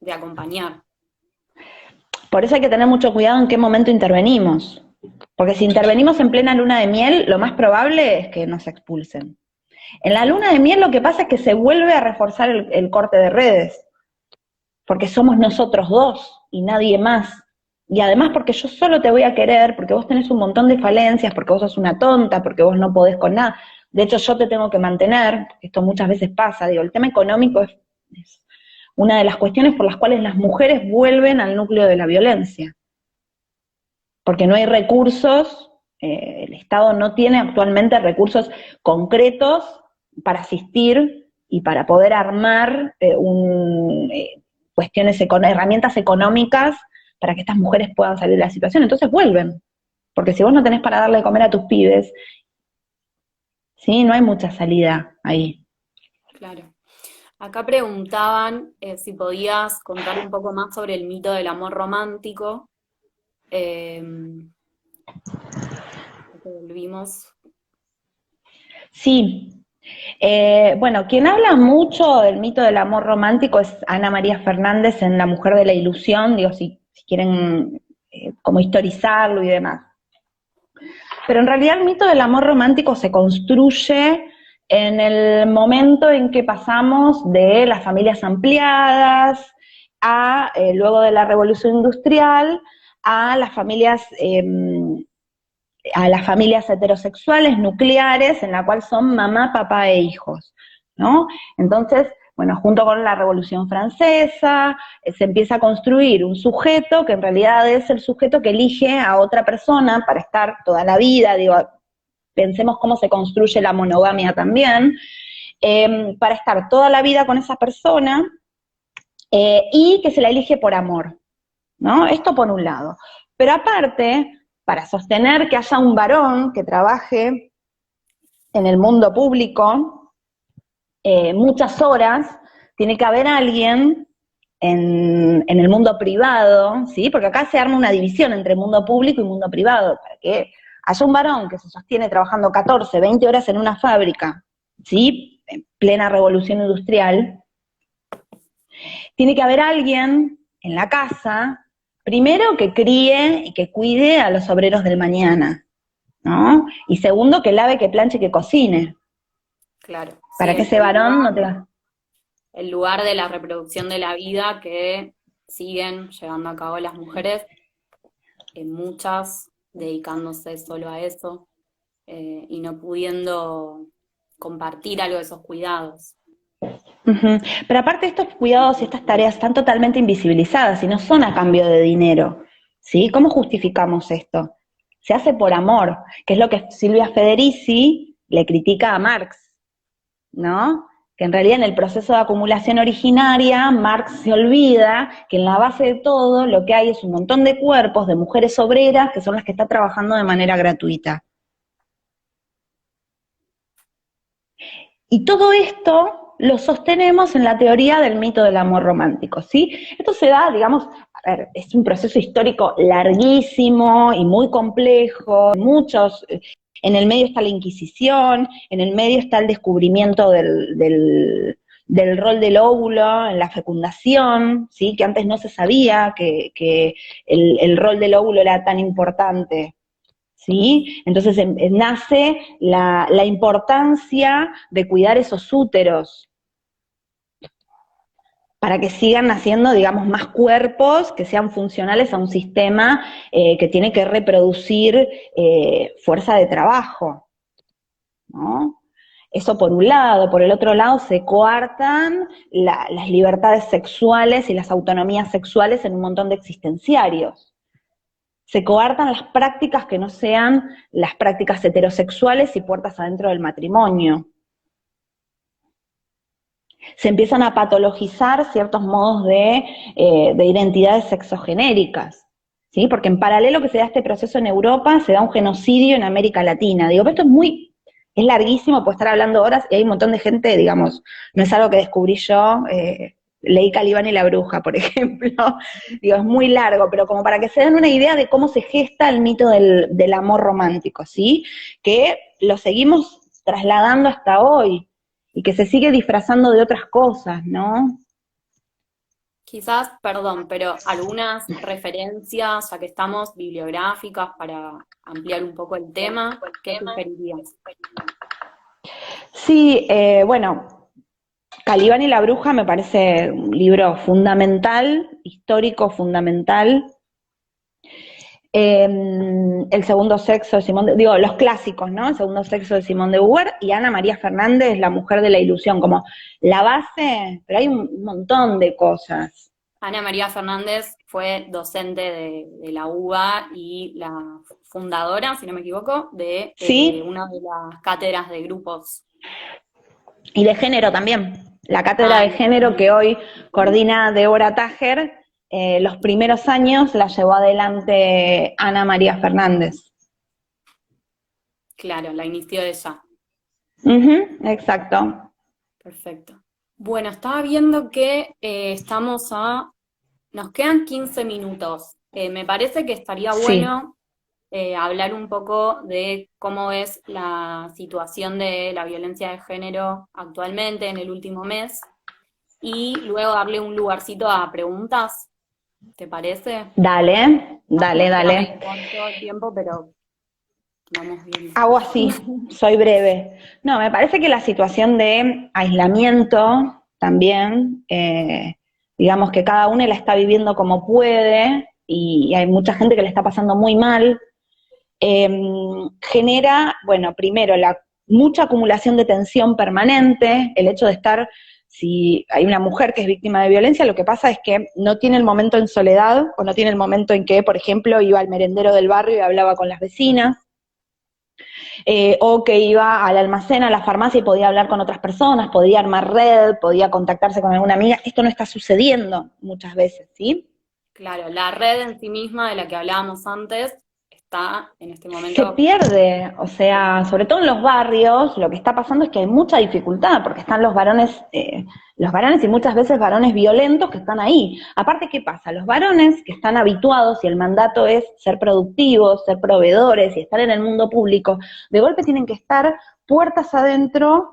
de acompañar. Por eso hay que tener mucho cuidado en qué momento intervenimos. Porque si intervenimos en plena luna de miel, lo más probable es que nos expulsen. En la luna de miel lo que pasa es que se vuelve a reforzar el corte de redes, porque somos nosotros dos y nadie más. Y además porque yo solo te voy a querer, porque vos tenés un montón de falencias, porque vos sos una tonta, porque vos no podés con nada. De hecho, yo te tengo que mantener, esto muchas veces pasa, digo, el tema económico es una de las cuestiones por las cuales las mujeres vuelven al núcleo de la violencia. Porque no hay recursos, el Estado no tiene actualmente recursos concretos para asistir y para poder armar herramientas económicas para que estas mujeres puedan salir de la situación. Entonces vuelven, porque si vos no tenés para darle de comer a tus pibes, ¿sí? No hay mucha salida ahí. Claro. Acá preguntaban si podías contar un poco más sobre el mito del amor romántico. Volvimos. Sí. Bueno, quien habla mucho del mito del amor romántico es Ana María Fernández en La mujer de la ilusión, digo, si quieren como historizarlo y demás. Pero en realidad el mito del amor romántico se construye en el momento en que pasamos de las familias ampliadas a, luego de la revolución industrial, a las familias heterosexuales, nucleares, en la cual son mamá, papá e hijos, ¿no? Entonces, bueno, junto con la Revolución Francesa, se empieza a construir un sujeto que en realidad es el sujeto que elige a otra persona para estar toda la vida, digo, pensemos cómo se construye la monogamia también, para estar toda la vida con esa persona, y que se la elige por amor, ¿no? Esto por un lado. Pero aparte, para sostener que haya un varón que trabaje en el mundo público muchas horas, tiene que haber alguien en el mundo privado, ¿sí? Porque acá se arma una división entre mundo público y mundo privado, para que haya un varón que se sostiene trabajando 14, 20 horas en una fábrica, ¿sí? En plena revolución industrial, tiene que haber alguien en la casa, primero que críe y que cuide a los obreros del mañana, ¿no? Y segundo, que lave, que planche, que cocine, Claro, sí, para que ese varón no te va. el lugar de la reproducción de la vida que siguen llevando a cabo las mujeres, muchas dedicándose solo a eso y no pudiendo compartir algo de esos cuidados. Ujú. Pero aparte estos cuidados y estas tareas están totalmente invisibilizadas y no son a cambio de dinero, ¿sí? ¿Cómo justificamos esto? Se hace por amor, que es lo que Silvia Federici le critica a Marx, ¿no? Que en realidad en el proceso de acumulación originaria, Marx se olvida que en la base de todo lo que hay es un montón de cuerpos de mujeres obreras que son las que están trabajando de manera gratuita. Y todo esto lo sostenemos en la teoría del mito del amor romántico, ¿sí? Esto se da, digamos, a ver, es un proceso histórico larguísimo y muy complejo, en el medio está la Inquisición, en el medio está el descubrimiento del rol del óvulo en la fecundación, ¿sí? Que antes no se sabía que el rol del óvulo era tan importante. ¿Sí? Entonces nace la importancia de cuidar esos úteros para que sigan naciendo, digamos, más cuerpos que sean funcionales a un sistema que tiene que reproducir fuerza de trabajo, ¿no? Eso por un lado. Por el otro lado se coartan las libertades sexuales y las autonomías sexuales en un montón de existenciarios. Se coartan las prácticas que no sean las prácticas heterosexuales y puertas adentro del matrimonio. Se empiezan a patologizar ciertos modos de identidades sexogenéricas, ¿sí? Porque en paralelo que se da este proceso en Europa, se da un genocidio en América Latina. Digo, pero esto es larguísimo, puedo estar hablando horas y hay un montón de gente, digamos, no es algo que descubrí yo, leí Calibán y la bruja, por ejemplo, digo, es muy largo, pero como para que se den una idea de cómo se gesta el mito del amor romántico, ¿sí? Que lo seguimos trasladando hasta hoy, y que se sigue disfrazando de otras cosas, ¿no? Quizás, perdón, pero algunas referencias, ya que estamos, bibliográficas para ampliar un poco el tema, ¿qué sugerirías? Sí, bueno, Calibán y la bruja me parece un libro fundamental, histórico fundamental. El segundo sexo de Simón digo, los clásicos, ¿no? El segundo sexo de Simón de Beauvoir y Ana María Fernández, La mujer de la ilusión, como la base, pero hay un montón de cosas. Ana María Fernández fue docente de la UBA y la fundadora, si no me equivoco, de Sí, una de las cátedras de grupos. y de género también. La cátedra Ah, de género que hoy coordina Deborah Tajer, los primeros años la llevó adelante Ana María Fernández. claro, la inició ella. Exacto. Perfecto. Bueno, estaba viendo que nos quedan 15 minutos. Me parece que estaría Sí. bueno hablar un poco de cómo es la situación de la violencia de género actualmente en el último mes y luego darle un lugarcito a preguntas. ¿Te parece? Dale, dale, Nos queda dale. medio corto el tiempo, pero vamos bien. Hago así, soy breve. No, me parece que la situación de aislamiento también, digamos que cada uno la está viviendo como puede y hay mucha gente que le está pasando muy mal, genera, bueno, primero mucha acumulación de tensión permanente, el hecho de estar, si hay una mujer que es víctima de violencia, lo que pasa es que no tiene el momento en soledad o no tiene el momento en que, por ejemplo, iba al merendero del barrio y hablaba con las vecinas. O que iba al almacén, a la farmacia y podía hablar con otras personas, podía armar red, podía contactarse con alguna amiga. Esto no está sucediendo muchas veces, ¿sí? Claro, la red en sí misma de la que hablábamos antes está en este Se momento. pierde, o sea, sobre todo en los barrios, lo que está pasando es que hay mucha dificultad, porque están los varones y muchas veces varones violentos que están ahí. Aparte, ¿qué pasa? Los varones que están habituados y el mandato es ser productivos, ser proveedores y estar en el mundo público, de golpe tienen que estar puertas adentro,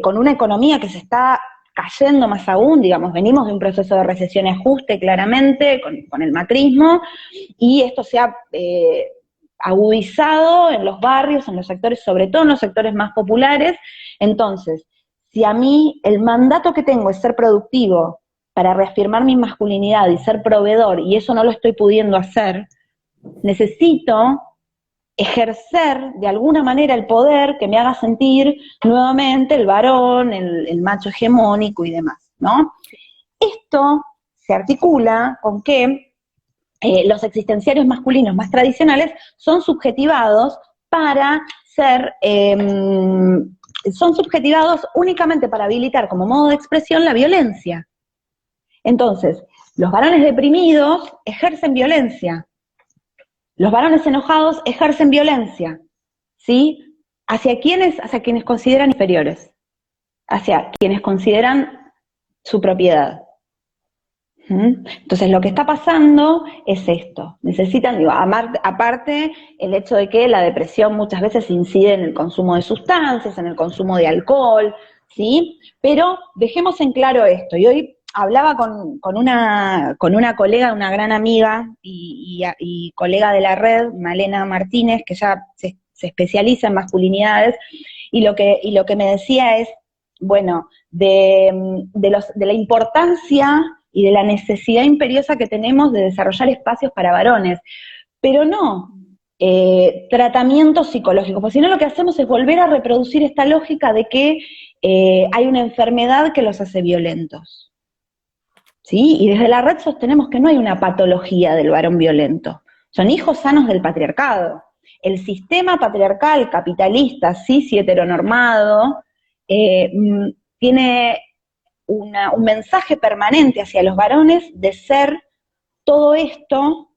con una economía que se está cayendo más aún, digamos, venimos de un proceso de recesión y ajuste claramente, con el macrismo, y esto se ha agudizado en los barrios, en los sectores, sobre todo en los sectores más populares. Entonces, si a mí el mandato que tengo es ser productivo para reafirmar mi masculinidad y ser proveedor, y eso no lo estoy pudiendo hacer, necesito ejercer de alguna manera el poder que me haga sentir nuevamente el varón, el macho hegemónico y demás, ¿no? Esto se articula con que los existenciarios masculinos más tradicionales son subjetivados para son subjetivados únicamente para habilitar como modo de expresión la violencia. Entonces, los varones deprimidos ejercen violencia, los varones enojados ejercen violencia, ¿sí? ¿Hacia quiénes? Hacia quienes consideran inferiores, hacia quienes consideran su propiedad. Entonces lo que está pasando es esto, necesitan, digo, aparte el hecho de que la depresión muchas veces incide en el consumo de sustancias, en el consumo de alcohol, ¿sí? Pero dejemos en claro esto, y hoy hablaba con una colega, una gran amiga y colega de la red, Malena Martínez, que ya se especializa en masculinidades, y lo que me decía es, bueno, de la importancia y de la necesidad imperiosa que tenemos de desarrollar espacios para varones, pero no tratamientos psicológicos, porque si no lo que hacemos es volver a reproducir esta lógica de que hay una enfermedad que los hace violentos, ¿sí? Y desde la red sostenemos que no hay una patología del varón violento, son hijos sanos del patriarcado. El sistema patriarcal, capitalista, cis y heteronormado, tiene un mensaje permanente hacia los varones de ser todo esto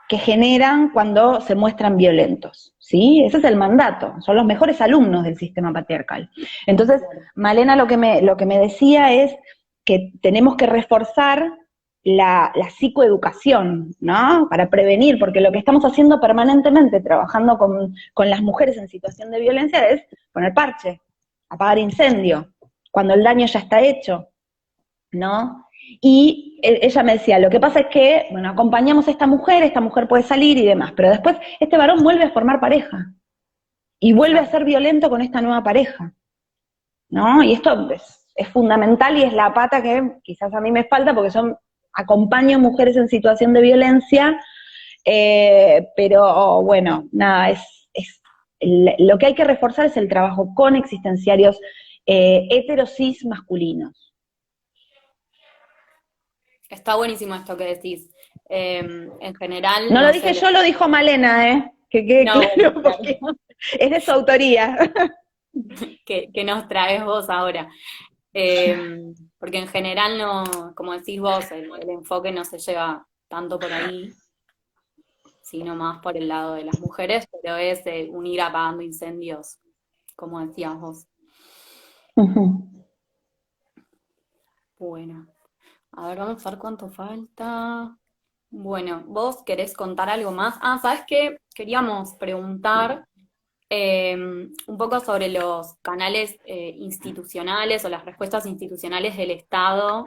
que generan cuando se muestran violentos, ¿sí? Ese es el mandato, son los mejores alumnos del sistema patriarcal. Entonces, Malena lo que me decía es que tenemos que reforzar la psicoeducación, ¿no? Para prevenir, porque lo que estamos haciendo permanentemente, trabajando con las mujeres en situación de violencia, es poner parche, apagar incendio, cuando el daño ya está hecho, ¿no? Y ella me decía, lo que pasa es que, bueno, acompañamos a esta mujer puede salir y demás, pero después este varón vuelve a formar pareja, y vuelve a ser violento con esta nueva pareja, ¿no? Y esto es fundamental y es la pata que quizás a mí me falta, porque acompaño mujeres en situación de violencia, pero bueno, nada, lo que hay que reforzar es el trabajo con existenciarios heterosis masculinos. Está buenísimo esto que decís. En general... No lo dije yo, lo dijo Malena, que quede claro, porque es de su autoría. que nos traes vos ahora. Porque en general no, como decís vos, el enfoque no se lleva tanto por ahí, sino más por el lado de las mujeres, pero es unir apagando incendios, como decías vos. Bueno, a ver, vamos a ver cuánto falta. Bueno, ¿vos querés contar algo más? Ah, ¿sabés qué? Queríamos preguntar un poco sobre los canales institucionales o las respuestas institucionales del Estado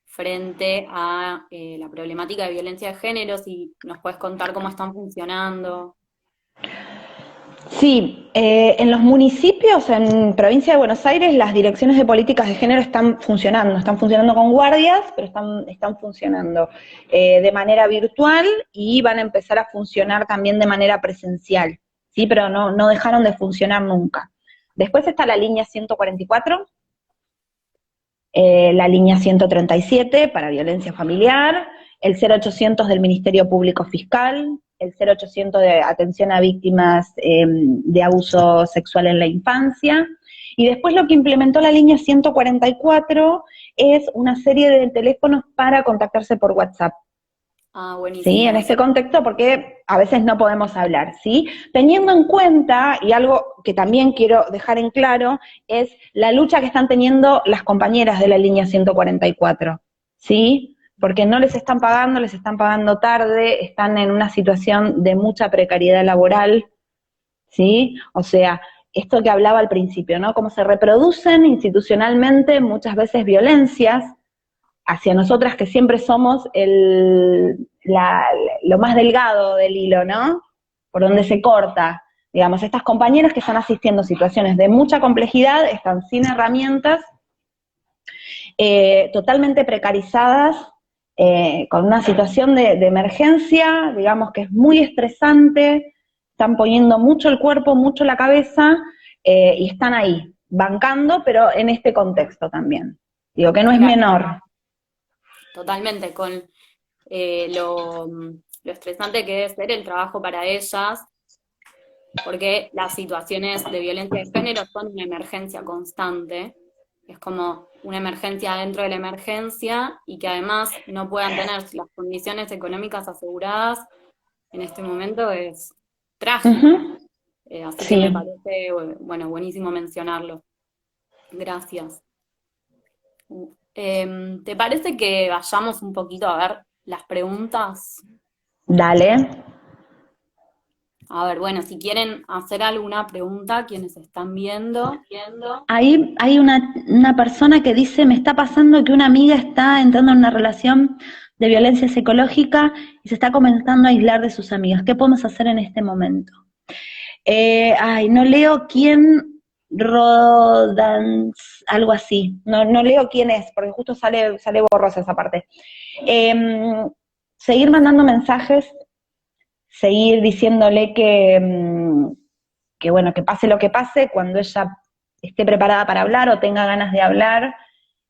frente a la problemática de violencia de género, si nos puedes contar cómo están funcionando. Sí, en los municipios, en provincia de Buenos Aires, las direcciones de políticas de género están funcionando con guardias, pero están funcionando de manera virtual y van a empezar a funcionar también de manera presencial, ¿sí? Pero no dejaron de funcionar nunca. Después está la línea 144, la línea 137 para violencia familiar, el 0800 del Ministerio Público Fiscal, el 0800 de atención a víctimas de abuso sexual en la infancia, y después lo que implementó la línea 144 es una serie de teléfonos para contactarse por WhatsApp. Ah, ¿sí? En buenísimo este eso. contexto, porque a veces no podemos hablar, ¿sí? Teniendo en cuenta, y algo que también quiero dejar en claro, es la lucha que están teniendo las compañeras de la línea 144, ¿sí? Porque no les están pagando tarde, están en una situación de mucha precariedad laboral, ¿sí? O sea, esto que hablaba al principio, ¿no? Cómo se reproducen institucionalmente muchas veces violencias hacia nosotras que siempre somos lo más delgado del hilo, ¿no? Por donde se corta. Digamos, estas compañeras que están asistiendo a situaciones de mucha complejidad, están sin herramientas, totalmente precarizadas, con una situación de emergencia, digamos que es muy estresante, están poniendo mucho el cuerpo, mucho la cabeza, y están ahí, bancando, pero en este contexto también. Digo que no es Claro, menor. totalmente, con lo estresante que debe ser el trabajo para ellas, porque las situaciones de violencia de género son una emergencia constante. Es como una emergencia dentro de la emergencia y que además no puedan tener las condiciones económicas aseguradas en este momento es trágico. Ujú. Así que me Sí, parece, bueno, buenísimo mencionarlo. Gracias. ¿Te parece que vayamos un poquito a ver las preguntas? dale. A ver, bueno, si quieren hacer alguna pregunta, quienes están viendo. Ahí hay una persona que dice, me está pasando que una amiga está entrando en una relación de violencia psicológica y se está comenzando a aislar de sus amigas. ¿Qué podemos hacer en este momento? No leo quién Rodans, algo así. No leo quién es, porque justo sale borrosa esa parte. Eh, Seguir mandando mensajes, seguir diciéndole que bueno, que pase lo que pase, cuando ella esté preparada para hablar o tenga ganas de hablar,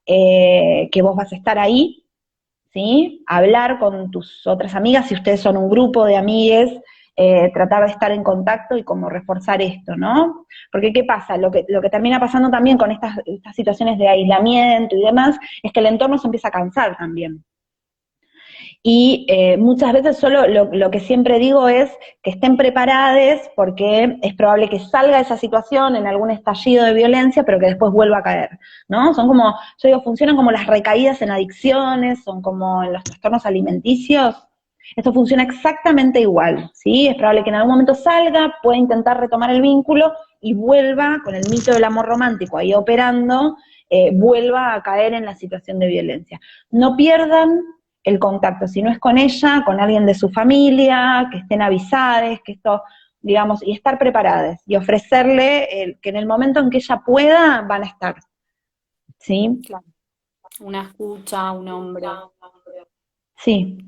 que vos vas a estar ahí, ¿sí? Hablar con tus otras amigas, si ustedes son un grupo de amigues, tratar de estar en contacto y como reforzar esto, ¿no? Porque ¿qué pasa? Lo que termina pasando también con estas situaciones de aislamiento y demás, es que el entorno se empieza a cansar también. Y muchas veces solo lo que siempre digo es que estén preparadas porque es probable que salga esa situación en algún estallido de violencia, pero que después vuelva a caer, ¿no? Son como, yo digo, funcionan como las recaídas en adicciones, son como en los trastornos alimenticios. Esto funciona exactamente igual, ¿sí? Es probable que en algún momento salga, pueda intentar retomar el vínculo y vuelva, con el mito del amor romántico ahí operando, vuelva a caer en la situación de violencia. No pierdan el contacto, si no es con ella, con alguien de su familia, que estén avisadas, que esto, digamos, y estar preparadas, y ofrecerle que en el momento en que ella pueda, van a estar, ¿sí? Claro, una escucha, un hombro. Sí.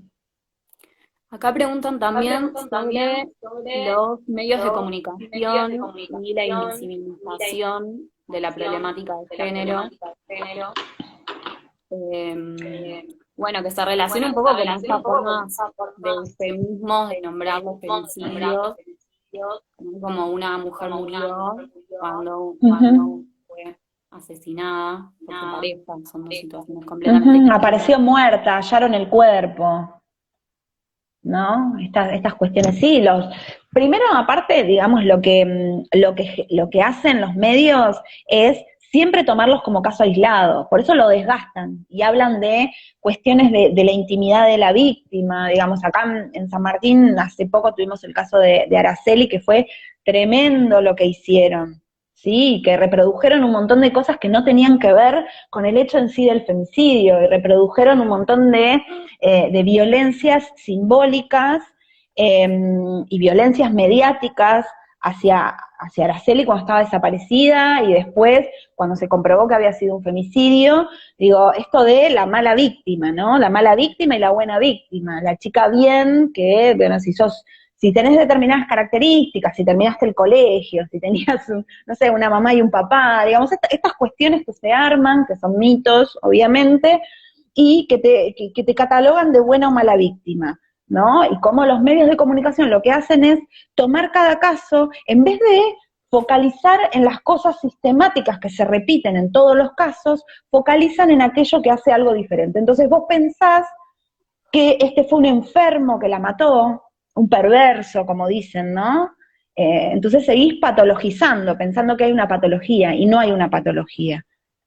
Acá preguntan también sobre los medios de comunicación y la invisibilización de la problemática de género. Eh, bueno, que se relaciona un poco con esta forma de eufemismos de nombrar los femicidios, ¿no? Como una mujer murió cuando Ujú. fue asesinada por su pareja, son dos situaciones completamente Ujú. distintas. Apareció muerta, hallaron el cuerpo, ¿no? Estas cuestiones, sí, primero aparte, digamos, lo que hacen los medios es siempre tomarlos como caso aislado, por eso lo desgastan y hablan de cuestiones de la intimidad de la víctima, digamos, acá en San Martín hace poco tuvimos el caso de Araceli, que fue tremendo lo que hicieron, ¿sí? Que reprodujeron un montón de cosas que no tenían que ver con el hecho en sí del femicidio, y reprodujeron un montón de violencias simbólicas, y violencias mediáticas hacia Araceli cuando estaba desaparecida y después cuando se comprobó que había sido un femicidio. Digo, esto de la mala víctima, ¿no? La mala víctima y la buena víctima, la chica bien que, bueno, si tenés determinadas características, si terminaste el colegio, si tenías, no sé, una mamá y un papá, digamos, estas cuestiones que se arman, que son mitos, obviamente, y que te catalogan de buena o mala víctima, ¿no? Y como los medios de comunicación lo que hacen es tomar cada caso, en vez de focalizar en las cosas sistemáticas que se repiten en todos los casos, focalizan en aquello que hace algo diferente. Entonces vos pensás que este fue un enfermo que la mató, un perverso, como dicen, ¿no? Entonces seguís patologizando, pensando que hay una patología, y no hay una patología.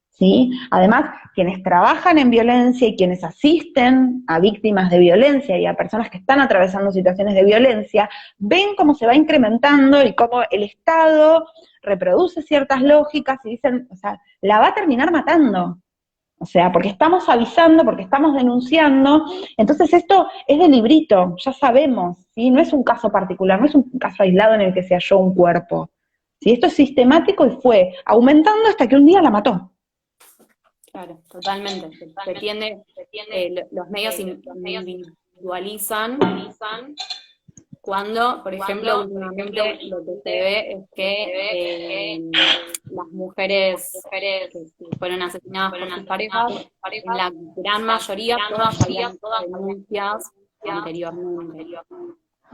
¿Sí? Además, quienes trabajan en violencia y quienes asisten a víctimas de violencia y a personas que están atravesando situaciones de violencia, ven cómo se va incrementando y cómo el Estado reproduce ciertas lógicas y dicen, o sea, la va a terminar matando. O sea, porque estamos avisando, porque estamos denunciando, entonces esto es de librito, ya sabemos, ¿sí? No es un caso particular, no es un caso aislado en el que se halló un cuerpo. ¿Sí? Esto es sistemático y fue aumentando hasta que un día la mató. Claro, totalmente. Se tiende, los medios individualizan cuando, por ejemplo, últimamente lo que se ve es que las mujeres que fueron asesinadas por sus parejas, en la gran mayoría, todas habían hecho denuncias anteriormente.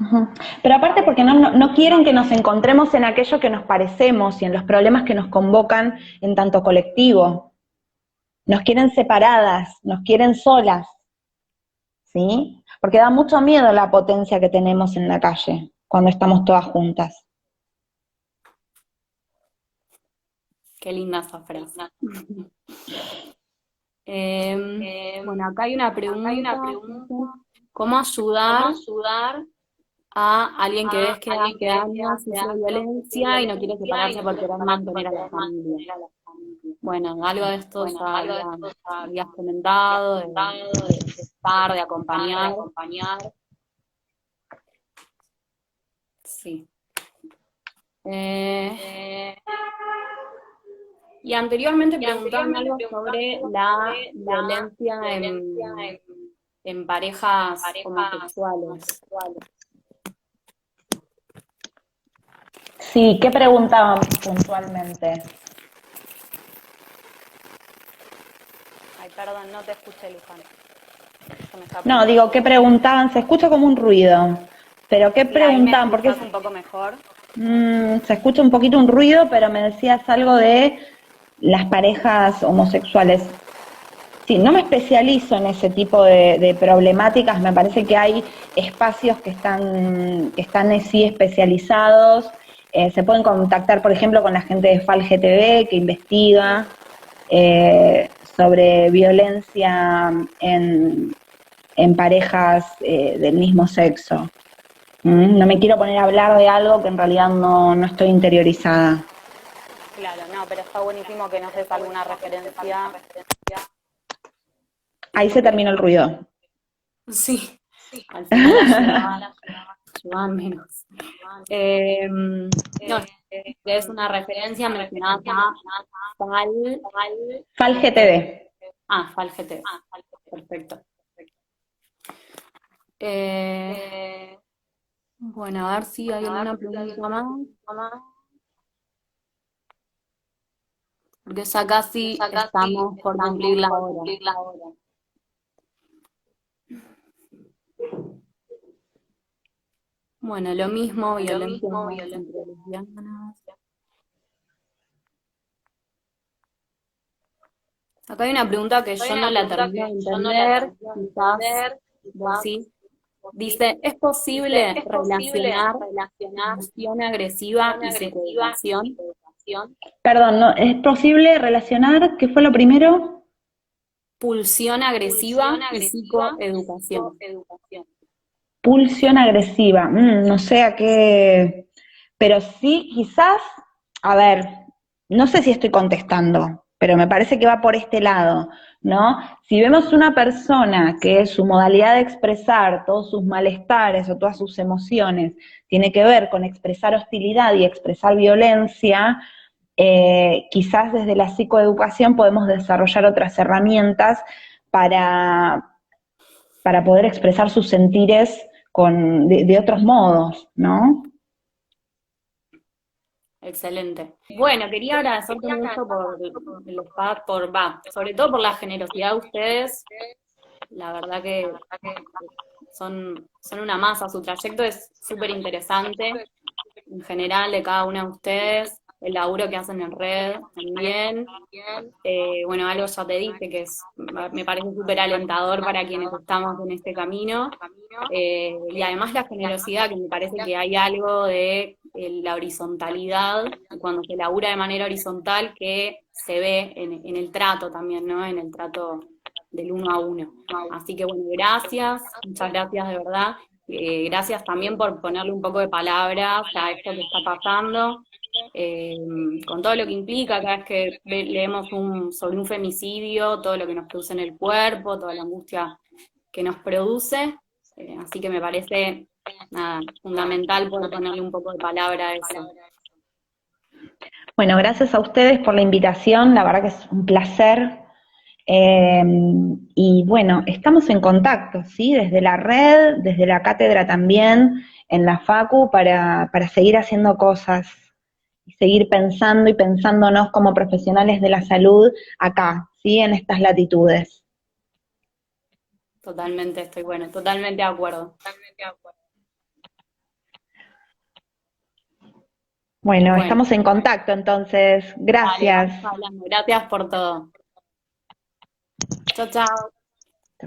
Ujú. Pero aparte porque no quieren que nos encontremos en aquello que nos parecemos y en los problemas que nos convocan en tanto colectivo. Nos quieren separadas, nos quieren solas, ¿sí? Porque da mucho miedo la potencia que tenemos en la calle cuando estamos todas juntas. Qué linda esa frase. Bueno, acá hay una pregunta. ¿Cómo ayudar a alguien que ves que hace años sufre violencia y no quiere separarse por querer mantener a la familia? Bueno, algo de esto ya habías comentado, de estar, de acompañar. Sí. Y anteriormente preguntaban algo sobre la violencia en parejas homosexuales. Sí, ¿qué preguntaban puntualmente? Ay, perdón, no te escuché, Luján. No, digo, ¿qué preguntaban? Se escucha como un ruido, pero ¿qué Sí, ahí me preguntaban? Porque escuchás un poco mejor. se escucha un poquito un ruido, pero me decías algo de las parejas homosexuales. Sí, no me especializo en ese tipo de problemáticas, me parece que hay espacios que están sí especializados, se pueden contactar, por ejemplo, con la gente de FAL-GTB que investiga sobre violencia en parejas del mismo sexo. No me quiero poner a hablar de algo que en realidad no estoy interiorizada. Claro, no, pero está buenísimo que nos des alguna referencia. Ahí se terminó el ruido. Sí, al final ayudaban menos. No, es una referencia, mencionabas a FAL-GTB. Fal GT. Perfecto. Bueno, a ver si hay alguna pregunta más. Porque ya casi estamos por cumplir la hora. Bueno, lo mismo, violencia entre lesbianas. Acá hay una pregunta que yo no la termino de entender, quizás vos sí. Dice, ¿es posible relacionar pulsión agresiva y psicoeducación? Perdón, ¿no? ¿Es posible relacionar? ¿Qué fue lo primero? Pulsión agresiva y psicoeducación. Pulsión agresiva. No sé a qué. Pero sí, quizás, a ver, no sé si estoy contestando, pero me parece que va por este lado, ¿no? Si vemos una persona que su modalidad de expresar todos sus malestares o todas sus emociones tiene que ver con expresar hostilidad y expresar violencia, quizás desde la psicoeducación podemos desarrollar otras herramientas para, para poder expresar sus sentires de otros modos, ¿no? Excelente. Bueno, quería agradecerte mucho por el espacio, sobre todo por la generosidad de ustedes. La verdad que son una masa, su trayecto es súper interesante, en general, de cada una de ustedes. el laburo que hacen en red también. Bueno, algo ya te dije que me parece súper alentador para quienes estamos en este camino. Y además la generosidad, que me parece que hay algo de la horizontalidad, cuando se labura de manera horizontal, que se ve en el trato también, ¿no? En el trato del uno a uno. Así que bueno, gracias, muchas gracias de verdad. Gracias también por ponerle un poco de palabras a esto que está pasando, eh, con todo lo que implica cada vez que leemos sobre un femicidio, todo lo que nos produce en el cuerpo, toda la angustia que nos produce. Así que me parece nada, fundamental poder ponerle un poco de palabra a eso. Bueno, gracias a ustedes por la invitación, la verdad que es un placer. Y bueno, estamos en contacto, ¿sí? Desde la red, desde la cátedra también, en la Facu, para seguir haciendo cosas y seguir pensando y pensándonos como profesionales de la salud acá, ¿sí? En estas latitudes. Totalmente estoy, bueno, totalmente de acuerdo. Bueno, Bueno, estamos en contacto entonces. vale, Gracias. vamos hablando. Gracias por todo. Chao, chao.